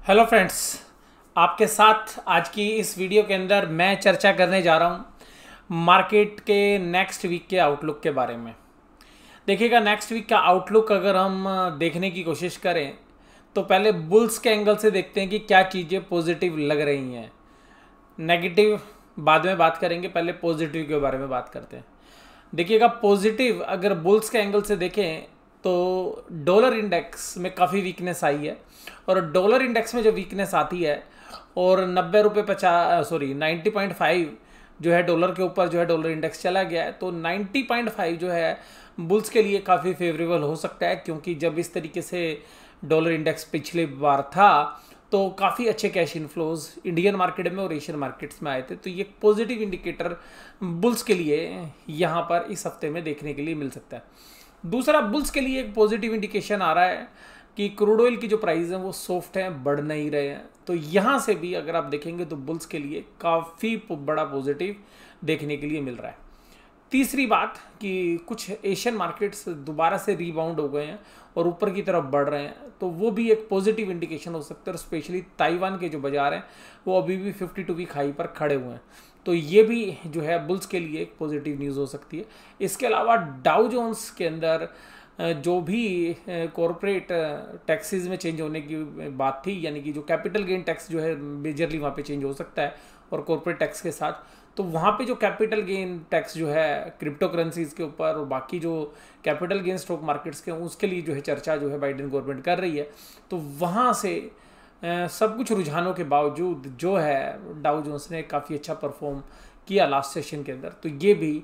Hello friends, आपके साथ आज की इस वीडियो के अंदर मैं चर्चा करने जा रहा हूँ मार्केट के नेक्स्ट वीक के आउटलुक के बारे में। देखिएगा, नेक्स्ट वीक का आउटलुक अगर हम देखने की कोशिश करें तो पहले बुल्स के एंगल से देखते हैं कि क्या चीज़ें पॉजिटिव लग रही हैं। नेगेटिव बाद में बात करेंगे, पहले पॉजिटिव के बारे में बात करते हैं। देखिएगा, पॉजिटिव अगर बुल्स के एंगल से देखें तो डॉलर इंडेक्स में काफ़ी वीकनेस आई है, और डॉलर इंडेक्स में जो वीकनेस आती है और 90.5 जो है डॉलर के ऊपर जो है डॉलर इंडेक्स चला गया है, तो 90.5 जो है बुल्स के लिए काफ़ी फेवरेबल हो सकता है, क्योंकि जब इस तरीके से डॉलर इंडेक्स पिछली बार था तो काफ़ी अच्छे कैश इनफ्लोज इंडियन मार्केट में और एशियन मार्केट्स में आए थे। तो ये पॉजिटिव इंडिकेटर बुल्स के लिए यहाँ पर इस हफ्ते में देखने के लिए मिल सकता है। दूसरा, बुल्स के लिए एक पॉजिटिव इंडिकेशन आ रहा है कि क्रूड ऑयल की जो प्राइस है वो सॉफ्ट है, बढ़ नहीं रहे हैं। तो यहाँ से भी अगर आप देखेंगे तो बुल्स के लिए काफ़ी बड़ा पॉजिटिव देखने के लिए मिल रहा है। तीसरी बात कि कुछ एशियन मार्केट्स दोबारा से रीबाउंड हो गए हैं और ऊपर की तरफ बढ़ रहे हैं, तो वो भी एक पॉजिटिव इंडिकेशन हो सकता है। और स्पेशली ताइवान के जो बाजार हैं वो अभी भी 52 वीक हाई पर खड़े हुए हैं, तो ये भी जो है बुल्स के लिए एक पॉजिटिव न्यूज़ हो सकती है। इसके अलावा डाउ जोन्स के अंदर जो भी कॉरपोरेट टैक्सेस में चेंज होने की बात थी, यानी कि जो कैपिटल गेन टैक्स जो है मेजरली वहाँ पे चेंज हो सकता है और कॉरपोरेट टैक्स के साथ, तो वहाँ पे जो कैपिटल गेन टैक्स जो है क्रिप्टो करेंसीज के ऊपर और बाकी जो कैपिटल गेन स्टॉक मार्केट्स के उसके लिए जो है चर्चा जो है बाइडेन गवर्नमेंट कर रही है, तो वहाँ से सब कुछ रुझानों के बावजूद जो है डाउ जोन्स ने काफ़ी अच्छा परफॉर्म किया लास्ट सेशन के अंदर, तो ये भी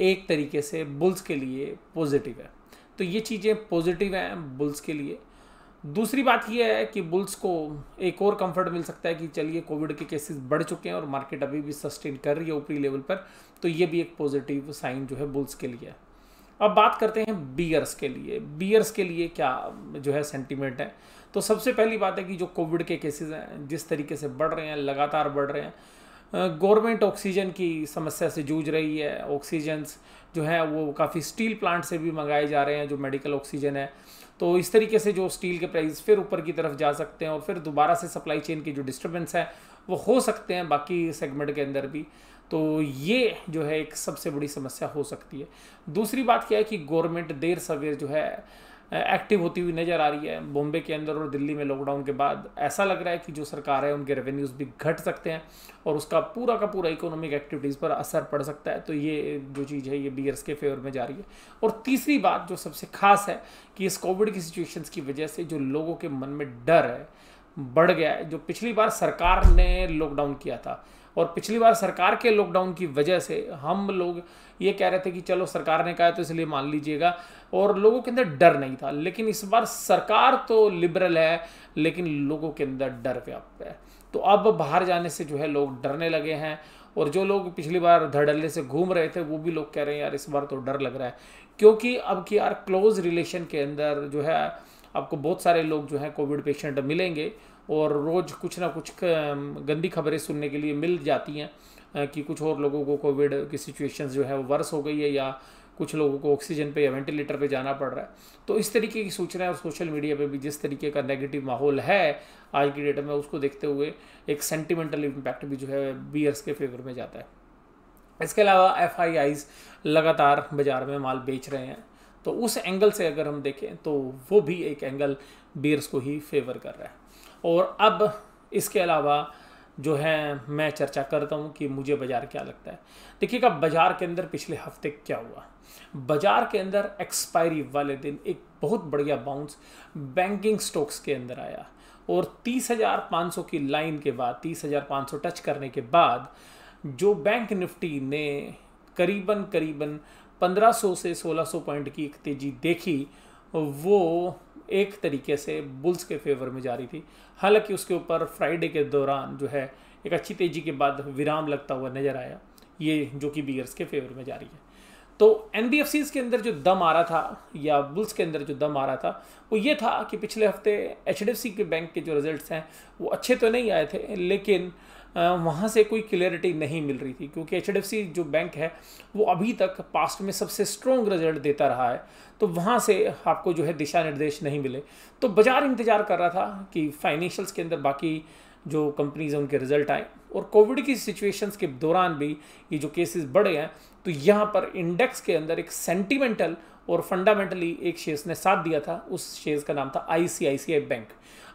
एक तरीके से बुल्स के लिए पॉजिटिव है। तो ये चीज़ें पॉजिटिव हैं बुल्स के लिए। दूसरी बात यह है कि बुल्स को एक और कंफर्ट मिल सकता है कि चलिए कोविड के केसेस बढ़ चुके हैं और मार्केट अभी भी सस्टेन कर रही है ऊपरी लेवल पर, तो ये भी एक पॉजिटिव साइन जो है बुल्स के लिए है। अब बात करते हैं बियर्स के लिए। बियर्स के लिए क्या जो है सेंटीमेंट है, तो सबसे पहली बात है कि जो कोविड के केसेस हैं जिस तरीके से बढ़ रहे हैं, लगातार बढ़ रहे हैं, गवर्नमेंट ऑक्सीजन की समस्या से जूझ रही है। ऑक्सीजन्स जो है वो काफ़ी स्टील प्लांट से भी मंगाए जा रहे हैं जो मेडिकल ऑक्सीजन है, तो इस तरीके से जो स्टील के प्राइस फिर ऊपर की तरफ जा सकते हैं और फिर दोबारा से सप्लाई चेन की जो डिस्टर्बेंस है वो हो सकते हैं बाकी सेगमेंट के अंदर भी। तो ये जो है एक सबसे बड़ी समस्या हो सकती है। दूसरी बात क्या है कि गवर्नमेंट देर सवेर जो है एक्टिव होती हुई नज़र आ रही है। बॉम्बे के अंदर और दिल्ली में लॉकडाउन के बाद ऐसा लग रहा है कि जो सरकार है उनके रेवेन्यूज़ भी घट सकते हैं और उसका पूरा का पूरा इकोनॉमिक एक्टिविटीज़ पर असर पड़ सकता है। तो ये जो चीज़ है ये बियर्स के फेवर में जा रही है। और तीसरी बात जो सबसे खास है कि इस कोविड की सिचुएशंस की वजह से जो लोगों के मन में डर है बढ़ गया है। जो पिछली बार सरकार ने लॉकडाउन किया था और पिछली बार सरकार के लॉकडाउन की वजह से हम लोग ये कह रहे थे कि चलो सरकार ने कहा तो इसलिए मान लीजिएगा, और लोगों के अंदर डर नहीं था। लेकिन इस बार सरकार तो लिबरल है लेकिन लोगों के अंदर डर व्याप्त है, तो अब बाहर जाने से जो है लोग डरने लगे हैं। और जो लोग पिछली बार धड़ल्ले से घूम रहे थे वो भी लोग कह रहे हैं यार इस बार तो डर लग रहा है, क्योंकि अब की यार क्लोज रिलेशन के अंदर जो है आपको बहुत सारे लोग जो हैं कोविड पेशेंट मिलेंगे और रोज़ कुछ ना कुछ गंदी खबरें सुनने के लिए मिल जाती हैं कि कुछ और लोगों को कोविड की सिचुएशंस जो है वो वर्स हो गई है या कुछ लोगों को ऑक्सीजन पे या वेंटिलेटर पे जाना पड़ रहा है। तो इस तरीके की सूचनाएं और सोशल मीडिया पे भी जिस तरीके का नेगेटिव माहौल है आज की डेट में, उसको देखते हुए एक सेंटिमेंटल इम्पैक्ट भी जो है बियर्स के फेवर में जाता है। इसके अलावा FIIs लगातार बाजार में माल बेच रहे हैं, तो उस एंगल से अगर हम देखें तो वो भी एक एंगल बियर्स को ही फेवर कर रहा है। और अब इसके अलावा जो है मैं चर्चा करता हूँ कि मुझे बाज़ार क्या लगता है। देखिएगा, बाज़ार के अंदर पिछले हफ्ते क्या हुआ। बाज़ार के अंदर एक्सपायरी वाले दिन एक बहुत बढ़िया बाउंस बैंकिंग स्टॉक्स के अंदर आया और 30,500 की लाइन के बाद 30,500 टच करने के बाद जो बैंक निफ्टी ने करीबन 1500 से 1600 पॉइंट की एक तेज़ी देखी, वो एक तरीके से बुल्स के फेवर में जा रही थी। हालांकि उसके ऊपर फ्राइडे के दौरान जो है एक अच्छी तेज़ी के बाद विराम लगता हुआ नज़र आया, ये जो कि बियर्स के फेवर में जा रही है। तो एनबीएफसीज के अंदर जो दम आ रहा था या बुल्स के अंदर जो दम आ रहा था वो ये था कि पिछले हफ्ते एचडीएफसी के बैंक के जो रिजल्ट्स हैं वो अच्छे तो नहीं आए थे, लेकिन वहाँ से कोई क्लियरिटी नहीं मिल रही थी, क्योंकि एचडीएफसी जो बैंक है वो अभी तक पास्ट में सबसे स्ट्रॉन्ग रिजल्ट देता रहा है। तो वहाँ से आपको जो है दिशा निर्देश नहीं मिले। तो बाजार इंतजार कर रहा था कि फाइनेंशियल्स के अंदर बाकी जो कंपनीज हैं उनके रिजल्ट आए, और कोविड की सिचुएशंस के दौरान भी ये जो केसेस बढ़े हैं, तो यहाँ पर इंडेक्स के अंदर एक सेंटिमेंटल और फंडामेंटली एक शेयर्स ने साथ दिया था। उस शेयर्स का नाम था आईसीआईसीआई बैंक।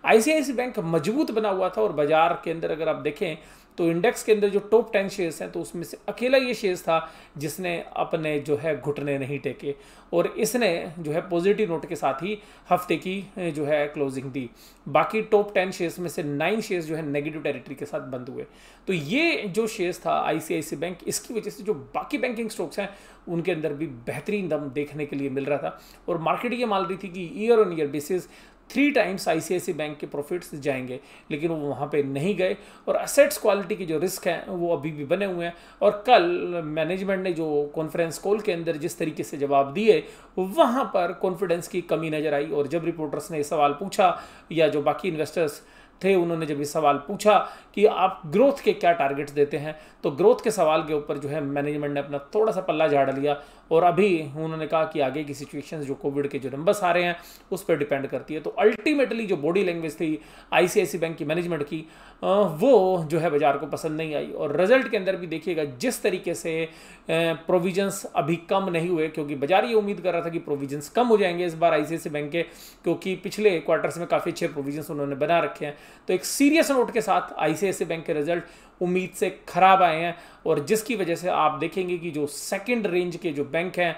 आईसीआईसीआई बैंक मजबूत बना हुआ था, और बाजार के अंदर अगर आप देखें तो इंडेक्स के अंदर जो टॉप 10 शेयर्स हैं तो उसमें से अकेला ये शेयर्स था जिसने अपने जो है घुटने नहीं टेके, और इसने जो है पॉजिटिव नोट के साथ ही हफ्ते की जो है क्लोजिंग दी। बाकी टॉप 10 शेयर्स में से 9 शेयर्स जो है नेगेटिव टेरिटरी के साथ बंद हुए। तो ये जो शेयर्स था आईसीआईसीआई बैंक, इसकी वजह से जो बाकी बैंकिंग स्टॉक्स हैं उनके अंदर भी बेहतरीन दम देखने के लिए मिल रहा था, और मार्केट ये मान रही थी कि year on year basis 3 times ICICI bank के प्रॉफिट्स जाएंगे, लेकिन वो वहाँ पे नहीं गए, और असेट्स क्वालिटी के जो रिस्क हैं वो अभी भी बने हुए हैं। और कल मैनेजमेंट ने जो कॉन्फ्रेंस कॉल के अंदर जिस तरीके से जवाब दिए, वहाँ पर कॉन्फिडेंस की कमी नजर आई। और जब रिपोर्टर्स ने सवाल पूछा या जो बाकी इन्वेस्टर्स थे उन्होंने जब ये सवाल पूछा कि आप ग्रोथ के क्या टारगेट्स देते हैं, तो ग्रोथ के सवाल के ऊपर जो है मैनेजमेंट ने अपना थोड़ा सा पल्ला झाड़ लिया, और अभी उन्होंने कहा कि आगे की सिचुएशंस जो कोविड के जो नंबर्स आ रहे हैं उस पर डिपेंड करती है। तो अल्टीमेटली जो बॉडी लैंग्वेज थी आईसीआईसीआई बैंक की मैनेजमेंट की, वो जो है बाजार को पसंद नहीं आई। और रिजल्ट के अंदर भी देखिएगा जिस तरीके से प्रोविजंस अभी कम नहीं हुए, क्योंकि बाजार ये उम्मीद कर रहा था कि प्रोविजंस कम हो जाएंगे इस बार आईसीआईसीआई बैंक के, क्योंकि पिछले क्वार्टर्स में काफ़ी अच्छे प्रोविजंस उन्होंने बना रखे हैं। तो एक सीरियस नोट के साथ आईसीआईसीआई बैंक के रिजल्ट उम्मीद से खराब आए हैं, और जिसकी वजह से आप देखेंगे कि जो सेकंड रेंज के जो बैंक हैं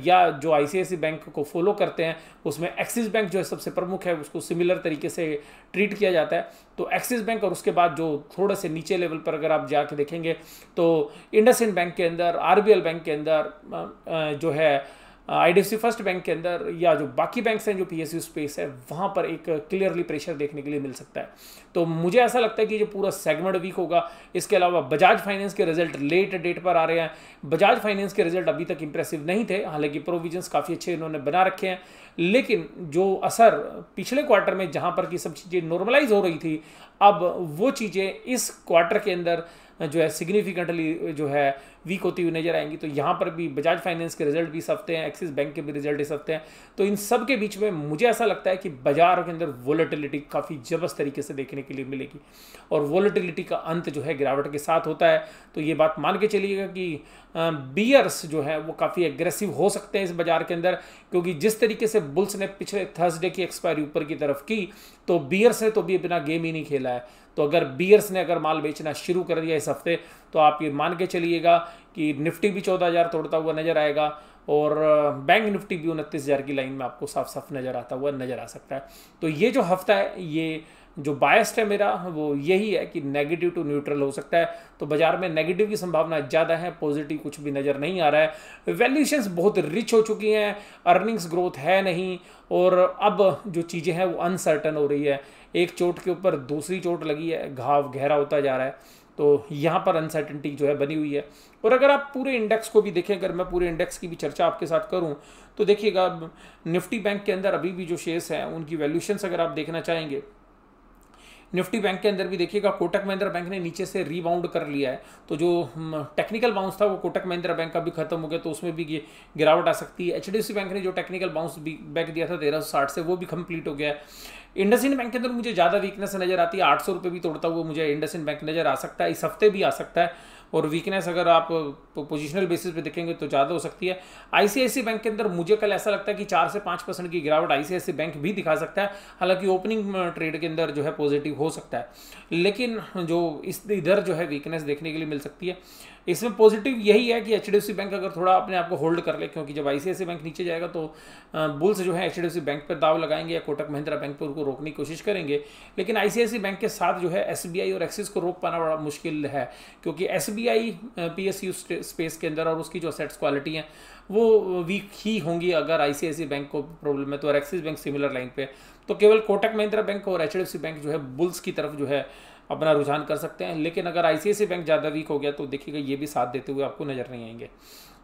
या जो आईसीआईसीआई बैंक को फॉलो करते हैं उसमें एक्सिस बैंक जो है सबसे प्रमुख है, उसको सिमिलर तरीके से ट्रीट किया जाता है। तो एक्सिस बैंक, और उसके बाद जो थोड़े से नीचे लेवल पर अगर आप जाके देखेंगे तो इंडसइंड बैंक के अंदर, आरबीएल बैंक के अंदर जो है आईडीएफसी फर्स्ट बैंक के अंदर, या जो बाकी बैंक्स हैं जो पीएसयू स्पेस है, वहाँ पर एक क्लियरली प्रेशर देखने के लिए मिल सकता है। तो मुझे ऐसा लगता है कि जो पूरा सेगमेंट वीक होगा। इसके अलावा बजाज फाइनेंस के रिजल्ट लेट डेट पर आ रहे हैं। बजाज फाइनेंस के रिजल्ट अभी तक इंप्रेसिव नहीं थे, हालांकि प्रोविजंस काफ़ी अच्छे इन्होंने बना रखे हैं, लेकिन जो असर पिछले क्वार्टर में जहाँ पर की सब चीज़ें नॉर्मलाइज हो रही थी, अब वो चीज़ें इस क्वार्टर के अंदर जो है सिग्निफिकेंटली जो है वीक होती हुई नजर आएंगी। तो यहाँ पर भी बजाज फाइनेंस के रिजल्ट भी इस हफ्ते हैं, एक्सिस बैंक के भी रिजल्ट इस हफ्ते हैं। तो इन सब के बीच में मुझे ऐसा लगता है कि बाजार के अंदर वोलेटिलिटी काफ़ी जबरदस्त तरीके से देखने के लिए मिलेगी, और वोलेटिलिटी का अंत जो है गिरावट के साथ होता है। तो ये बात मान के चलिएगा कि बियर्स जो है वो काफ़ी एग्रेसिव हो सकते हैं इस बाजार के अंदर, क्योंकि जिस तरीके से बुल्स ने पिछले थर्सडे की एक्सपायरी ऊपर की तरफ की, तो बियर्स ने तो भी अपना गेम ही नहीं खेला है। तो अगर बियर्स ने अगर माल बेचना शुरू कर दिया इस हफ्ते, तो आप ये मान के चलिएगा कि निफ्टी भी 14,000 तोड़ता हुआ नजर आएगा, और बैंक निफ्टी भी 29,000 की लाइन में आपको साफ साफ नजर आता हुआ नजर आ सकता है। तो ये जो हफ्ता है, ये जो बायस्ड है मेरा वो यही है कि नेगेटिव टू न्यूट्रल हो सकता है। तो बाजार में नेगेटिव की संभावना ज़्यादा है, पॉजिटिव कुछ भी नज़र नहीं आ रहा है। वैल्यूएशंस बहुत रिच हो चुकी हैं, अर्निंग्स ग्रोथ है नहीं, और अब जो चीज़ें हैं वो अनसर्टन हो रही है। एक चोट के ऊपर दूसरी चोट लगी है, घाव गहरा होता जा रहा है। तो यहाँ पर अनसर्टेनिटी जो है बनी हुई है। और अगर आप पूरे इंडेक्स को भी देखें, अगर मैं पूरे इंडेक्स की भी चर्चा आपके साथ करूं, तो देखिएगा निफ्टी बैंक के अंदर अभी भी जो शेयर्स हैं उनकी वैल्यूएशंस अगर आप देखना चाहेंगे, निफ्टी बैंक के अंदर भी देखिएगा कोटक महिंद्रा बैंक ने नीचे से रीबाउंड कर लिया है। तो जो टेक्निकल बाउंस था वो कोटक महिंद्रा बैंक का भी खत्म हो गया, तो उसमें भी गिरावट आ सकती है। एचडीएफसी बैंक ने जो टेक्निकल बाउंस बैक दिया था 1360 से, वो भी कंप्लीट हो गया है। इंडसइंड बैंक के अंदर मुझे ज़्यादा वीकनेस नजर आती है, 800 रुपये भी तोड़ता हुआ मुझे इंडसइंड बैंक नजर आ सकता है, इस हफ्ते भी आ सकता है। और वीकनेस अगर आप पोजिशनल बेसिस पे देखेंगे तो ज़्यादा हो सकती है। आईसीआईसीआई बैंक के अंदर मुझे कल ऐसा लगता है कि 4 से 5% की गिरावट आईसीआईसीआई बैंक भी दिखा सकता है, हालांकि ओपनिंग ट्रेड के अंदर जो है पॉजिटिव हो सकता है, लेकिन जो इधर जो है वीकनेस देखने के लिए मिल सकती है। इसमें पॉजिटिव यही है कि एचडीएफसी बैंक अगर थोड़ा अपने आप को होल्ड कर ले, क्योंकि जब आईसीआईसीआई बैंक नीचे जाएगा तो बुल्स जो है एचडीएफसी बैंक पर दाव लगाएंगे या कोटक महिंद्रा बैंक पर उनको रोकने की कोशिश करेंगे। लेकिन आईसीआईसीआई बैंक के साथ जो है एसबीआई और एक्सिस को रोक पाना बड़ा मुश्किल है, क्योंकि एसबीआई पीएसयू स्पेस के अंदर और उसकी जो असेट्स क्वालिटी है वो वीक ही होंगी अगर आईसीआईसीआई बैंक को प्रॉब्लम है तो, और एक्सिस बैंक सिमिलर लाइन पे। तो केवल कोटक महिंद्रा बैंक और एचडीएफसी बैंक जो है बुल्स की तरफ जो है अपना रुझान कर सकते हैं। लेकिन अगर आईसीआईसीआई बैंक ज़्यादा वीक हो गया तो देखिएगा ये भी साथ देते हुए आपको नजर नहीं आएंगे।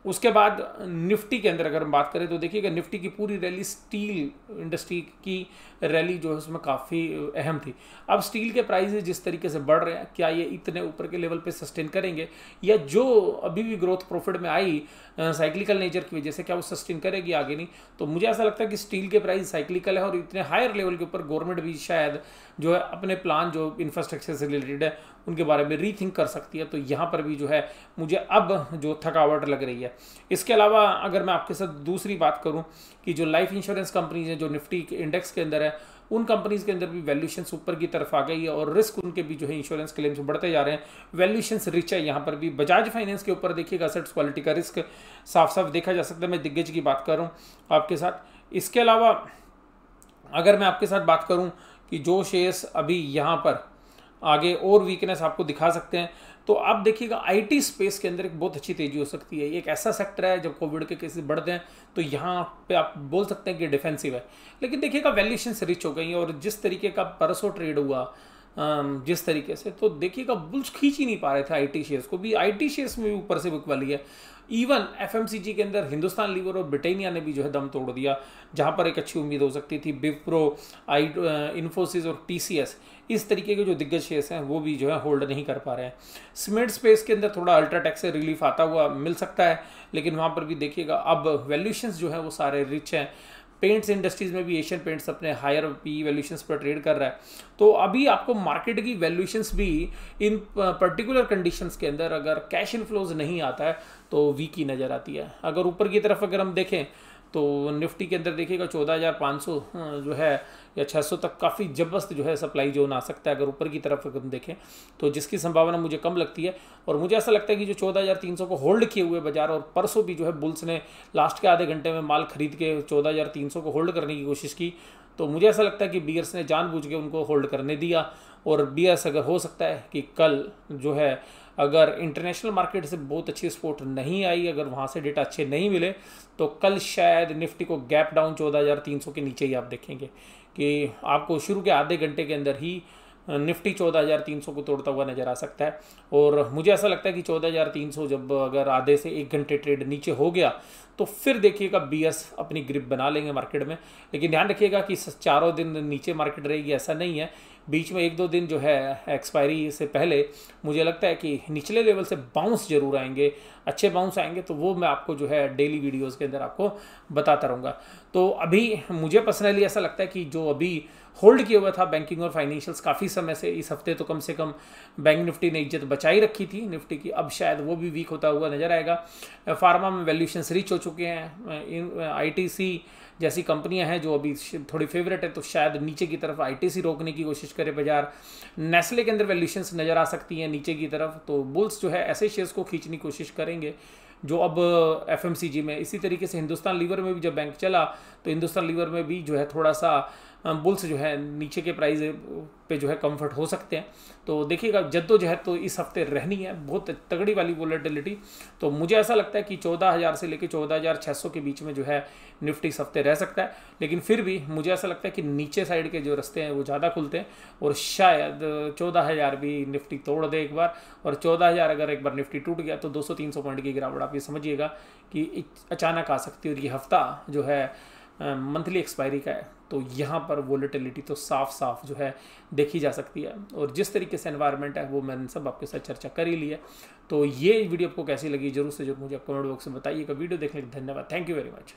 उसके बाद निफ्टी के अंदर अगर हम बात करें तो देखिएगा निफ्टी की पूरी रैली स्टील इंडस्ट्री की रैली जो है उसमें काफ़ी अहम थी। अब स्टील के प्राइसेस जिस तरीके से बढ़ रहे हैं, क्या ये इतने ऊपर के लेवल पे सस्टेन करेंगे, या जो अभी भी ग्रोथ प्रॉफिट में आई साइक्लिकल नेचर की वजह से क्या वो सस्टेन करेगी आगे? नहीं। तो मुझे ऐसा लगता है कि स्टील के प्राइस साइक्लिकल है और इतने हायर लेवल के ऊपर गवर्नमेंट भी शायद जो है अपने प्लान जो इंफ्रास्ट्रक्चर से रिलेटेड है उनके बारे में रीथिंक कर सकती है। तो यहाँ पर भी जो है मुझे अब जो थकावट लग रही है। इसके अलावा अगर मैं आपके साथ दूसरी बात करूं कि जो लाइफ इंश्योरेंस कंपनीज हैं जो निफ्टी के इंडेक्स के अंदर है, उन कंपनीज के अंदर भी वैल्यूएशंस ऊपर की तरफ आ गई है और रिस्क उनके भी जो है इंश्योरेंस क्लेम्स बढ़ते जा रहे हैं। वैल्यूएशंस रिच है। यहाँ पर भी बजाज फाइनेंस के ऊपर देखिएगा असेट्स क्वालिटी का रिस्क साफ साफ देखा जा सकता है। मैं दिग्गज की बात कर रहा हूँ आपके साथ। इसके अलावा अगर मैं आपके साथ बात करूँ कि जो शेयर्स अभी यहाँ पर आगे और वीकनेस आपको दिखा सकते हैं, तो आप देखिएगा आईटी स्पेस के अंदर एक बहुत अच्छी तेजी हो सकती है। एक ऐसा सेक्टर है जब कोविड के केसेस बढ़ते हैं तो यहाँ पे आप बोल सकते हैं कि डिफेंसिव है, लेकिन देखिएगा वैल्यूएशंस रिच हो गई और जिस तरीके का परसों ट्रेड हुआ जिस तरीके से, तो देखिएगा बुल्स खींच ही नहीं पा रहे थे आईटी शेयर्स को भी। आईटी शेयर्स में भी ऊपर से बुक वाली है। इवन एफएमसीजी के अंदर हिंदुस्तान लीवर और ब्रिटानिया ने भी जो है दम तोड़ दिया, जहां पर एक अच्छी उम्मीद हो सकती थी। विप्रो, इन्फोसिस और टीसीएस इस तरीके के जो दिग्गज शेयर्स हैं वो भी जो है होल्ड नहीं कर पा रहे हैं। सीमेंट स्पेस के अंदर थोड़ा अल्ट्राटेक से रिलीफ आता हुआ मिल सकता है, लेकिन वहां पर भी देखिएगा अब वैल्यूएशंस जो है वो सारे रिच हैं। पेंट्स इंडस्ट्रीज में भी एशियन पेंट्स अपने हायर पी वैल्यूएशंस पर ट्रेड कर रहा है। तो अभी आपको मार्केट की वैल्यूएशंस भी इन पर्टिकुलर कंडीशंस के अंदर अगर कैश इनफ्लोज नहीं आता है तो वीक ही नज़र आती है। अगर ऊपर की तरफ अगर हम देखें तो निफ्टी के अंदर देखिएगा 14,500 जो है या 600 तक काफ़ी जबरदस्त जो है सप्लाई जोन आ सकता है अगर ऊपर की तरफ अगर हम देखें, तो जिसकी संभावना मुझे कम लगती है। और मुझे ऐसा लगता है कि जो 14,300 को होल्ड किए हुए बाजार, और परसों भी जो है बुल्स ने लास्ट के आधे घंटे में माल खरीद के 14,300 को होल्ड करने की कोशिश की, तो मुझे ऐसा लगता है कि बीयर्स ने जानबूझ के उनको होल्ड करने दिया। और बीयर्स अगर हो सकता है कि कल जो है अगर इंटरनेशनल मार्केट से बहुत अच्छी सपोर्ट नहीं आई, अगर वहाँ से डेटा अच्छे नहीं मिले, तो कल शायद निफ्टी को गैप डाउन 14,300 के नीचे ही आप देखेंगे कि आपको शुरू के आधे घंटे के अंदर ही निफ्टी 14,300 को तोड़ता हुआ नजर आ सकता है। और मुझे ऐसा लगता है कि 14,300 जब अगर आधे से एक घंटे ट्रेड नीचे हो गया तो फिर देखिएगा बीयर्स अपनी ग्रिप बना लेंगे मार्केट में। लेकिन ध्यान रखिएगा कि चारों दिन नीचे मार्केट रहेगी ऐसा नहीं है, बीच में 1-2 दिन जो है एक्सपायरी से पहले मुझे लगता है कि निचले लेवल से बाउंस जरूर आएंगे, अच्छे बाउंस आएंगे, तो वो मैं आपको जो है डेली वीडियोस के अंदर आपको बताता रहूँगा। तो अभी मुझे पर्सनली ऐसा लगता है कि जो अभी होल्ड किया हुआ था बैंकिंग और फाइनेंशियल्स काफ़ी समय से, इस हफ्ते तो कम से कम बैंक निफ्टी ने इज्जत बचाई रखी थी निफ्टी की, अब शायद वो भी वीक होता हुआ नजर आएगा। फार्मा में वैल्यूएशंस रिच हो चुके हैं। आईटीसी जैसी कंपनियां हैं जो अभी थोड़ी फेवरेट है, तो शायद नीचे की तरफ आईटीसी रोकने की कोशिश करे बाजार। नेस्ले के अंदर वैल्यूएशंस नज़र आ सकती हैं नीचे की तरफ, तो बुल्स जो है ऐसे शेयर्स को खींचने की कोशिश करेंगे जो अब एफएमसीजी में। इसी तरीके से हिंदुस्तान लीवर में भी जब बैंक चला तो हिंदुस्तान लीवर में भी जो है थोड़ा सा बुल्स जो है नीचे के प्राइस पे जो है कंफर्ट हो सकते हैं। तो देखिएगा जद्दोजहद तो इस हफ्ते रहनी है, बहुत तगड़ी वाली वोलेटिलिटी। तो मुझे ऐसा लगता है कि 14,000 से लेकर 14,600 के बीच में जो है निफ्टी इस हफ्ते रह सकता है। लेकिन फिर भी मुझे ऐसा लगता है कि नीचे साइड के जो रास्ते हैं वो ज़्यादा खुलते हैं और शायद 14,000 भी निफ्टी तोड़ दे एक बार। और 14,000 अगर एक बार निफ्टी टूट गया तो 200-300 पॉइंट की गिरावट आप ये समझिएगा कि अचानक आ सकती है। और ये हफ्ता जो है मंथली एक्सपायरी का है, तो यहाँ पर वोलेटिलिटी तो साफ साफ जो है देखी जा सकती है। और जिस तरीके से एनवायरनमेंट है वो मैंने सब आपके साथ चर्चा कर ही ली है। तो ये वीडियो आपको कैसी लगी जरूर से जरूर मुझे कमेंट बॉक्स में बताइएगा। वीडियो देखने के लिए धन्यवाद। Thank you very much.